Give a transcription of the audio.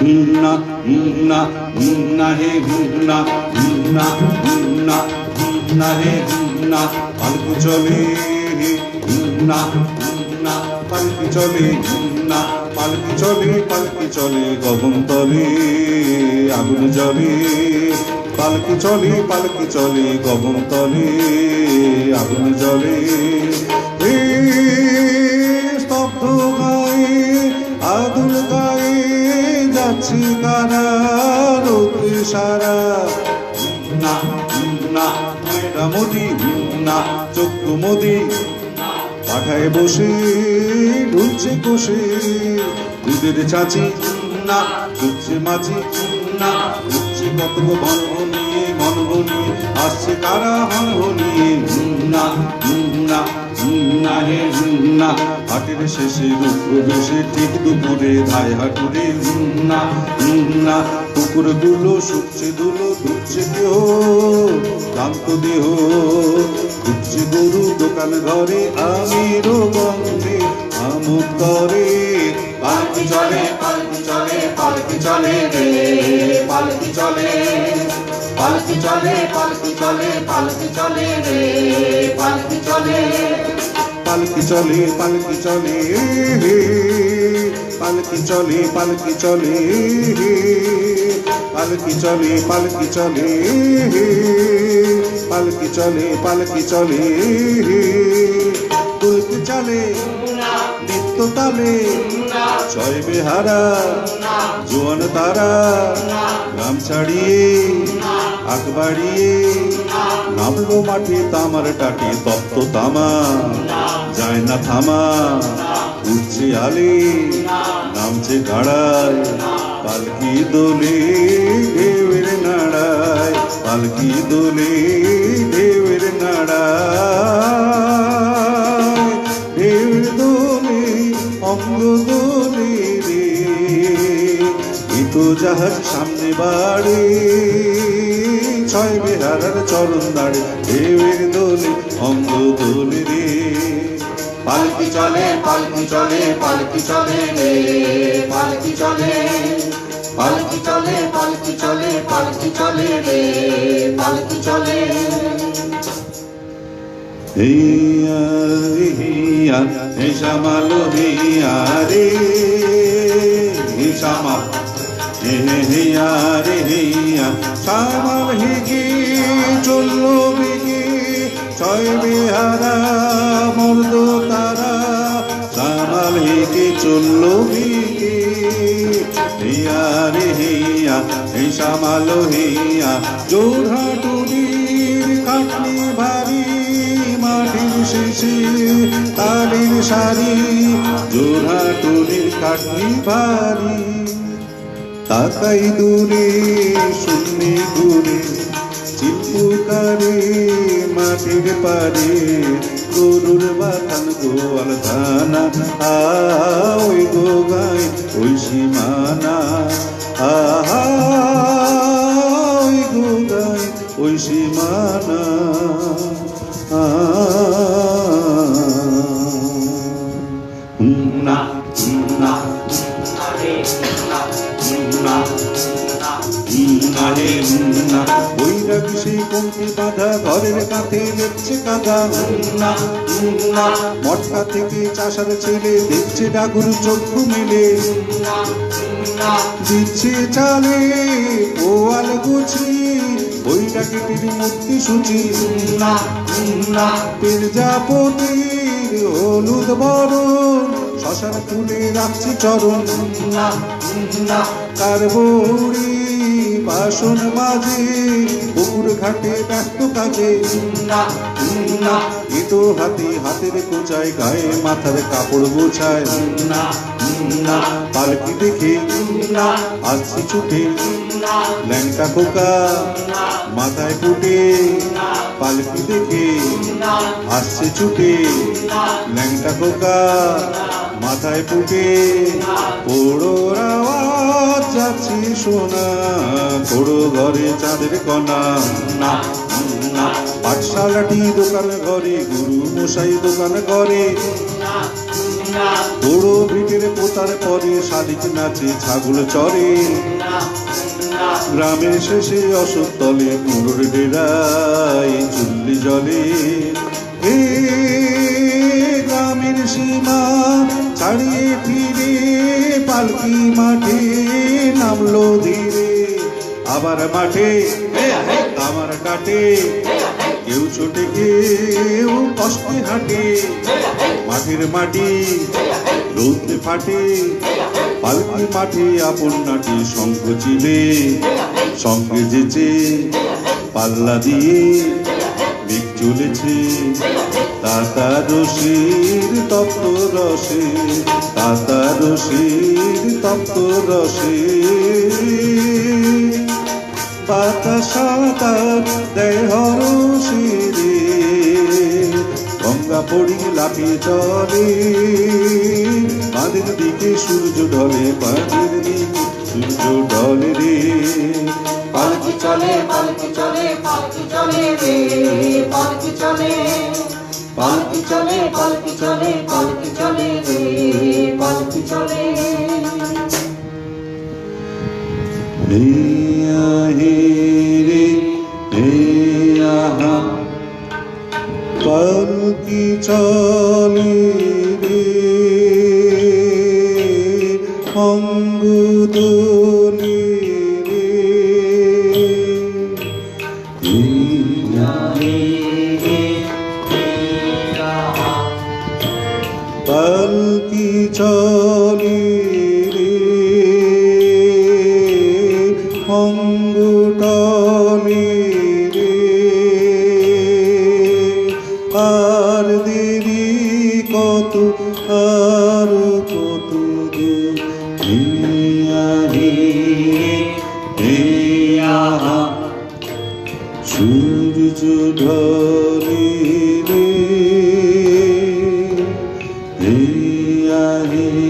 না না না হে না না না না হে না পালকি চলে না না পালকি চলে না পালকি চলে গগন তলে আগুন জ্বলে পালকি চলে গগন তলে আগুন জ্বলে স্তব্ধ গায়ে আগুন গায়ে যাচ্ছে কারা রোদ্রে সারা না না মেয়েরা মোদি না চোখ মোদি পাঠায় বসে ঢুলছে কষে দুধের চাচি না ঢুকছে মাঝি না ঢুকছে কত মনবনি আসছে কারা হনবনি না না না হে না হাটের শেষে রুদ্র বেশে ঠিক দুপুরে ধায় হাটুরে না না কুকুরগুলো শুকছে ধুলো ঢুকছে কেহ ক্লান্ত দেহ ঢুকছে গরু দোকান ঘরে আমিরও গন্ধে আমুক করে পালকি চলে পালকি চলে পালকি চলে রে পালকি চলে পালকি চলে পালকি চলে পালকি চলে রে পালকি চলে পালকি চলে পালকি চলে পালকি চলে পালকি চলে পালকি চলে পালকি চলে পালকি চলে পালকি চলে তুলকি চলে নিত্য তালে ছয় বেহারা জোয়ান তারা গ্রাম ছাড়িয়ে আখ বাড়িয়ে নামলো মাঠে তামার টাটে তপ্ত তামা যায় না থামা উঠছে আলে নামছে গাড়ায় পালকি দোলে ঢেউয়ের নাড়ায় পালকি দোলে ঢেউয়ের নাড়ায় ঢেউয়ের দোলে অঙ্গ দোলে রে তো জাহাজ সামনে বাড়ে ছয় বেহারার চরণ দাঁড়ে ঢেউয়ের দোলে অঙ্গ দোলে রে পালকি চলে পালকি চলে পালকি চলে রে পালকি চলে পালকি চলে পালকি চলে পালকি চলে রে পালকি চলে হিয়া হিয়া হে শ্যামালো হিয়া রে শ্যামা হে হিয়া রে হিয়া শ্যামাল হিগি চললো বিগি ছয় বেহারা মর্দ তারা শ্যামাল হিগি চললো বিগি হিয়া রে হিয়া হে শ্যামালো হিয়া জোড়হাটুলির খাটনি ভারী মাটির শেষে তালির সারি জোড়হাটুলির খাটনি ভারী তাকাই দূরে শূন্যে ঘুরে চিপুকারে মাটির পারে গরুর বাথান গোয়াল থানা ওই গো গাই ওই সীমানা ওই গো গাই ওই সীমানা না না বৈরাগ সেই পঙ্ক্তি বাঁধা ঘরের কাঁথে লেপছে কাদা না না মটকা থেকে চাষার ছেলে দেখছে ডাগুর চক্ষু মেলে দিচ্ছে চালে পোয়াল গুছি বৈরাগে টিভি মূর্তি সূচি না না পেরজাপতির হলুদ বরণ শশার ফুলে রাখছি চরণ না না কার বৌড়ি বাসন মাঝে পুকুর ঘাটে ব্যস্ত কাজে না না এটো হাতে হাতের কোচায় গায়ে মাথার কাপড় গোছায় না না পালকি দেখে না আসছে ছুটে ল্যাংটা খোকা মাথায় ফুটে পালকি দেখে আসছে ছুটে ল্যাংটা খোকা মাথায় ফুটে পোড়োর আওয়াজ যাচ্ছে শোনা পোড়ো ঘরে চাঁদের কণা না না পাঠশালাটি দোকান ঘরে গুরু মশাই দোকান ঘরে বড় ভিটের পোতার পরে শালিক নাচে ছাগল চরে গ্রামের শেষে অশোক তলে পুরোর ডেরায় চুল্লি জলে হে গ্রামের সীমা ছাড়িয়ে ফিরে পালকি মাঠে নামলো ধীরে আবার মাঠে আমার কাটে কেউ ছোটে কেউ কষ্টে হাঁটে মাঠের মাটি রোদে ফাটে পালকি মাঠে আপন নাটে শঙ্খ চিলে সঙ্গে যেচে পাল্লা দিয়ে দিক চলেছে তাতা রশির তপ্ত রসে তাতা রশির তপ্ত রসে বাতাসাতার দেয় হরশিরে গঙ্গা পড়ি লাফিয়ে চলে বাঁধের দিকে সূর্য ঢলে বাঁধের দিকে সূর্য ঢলে রে পালকি চলে পালকি চলে পালকি চলে রে পালকি চলে পালকি চলে পালকি চলে পালকি চলে রে পালকি চলে হে আহে রে হে আহা পালকি চলে রে অঙ্গ দোলে রে হে আহে রে পালকি চলে রে অঙ্গ টলে রে আর দেরি কত আর কত দূর হে আহে হে আহা সূর্য ঢলে রে হে আহে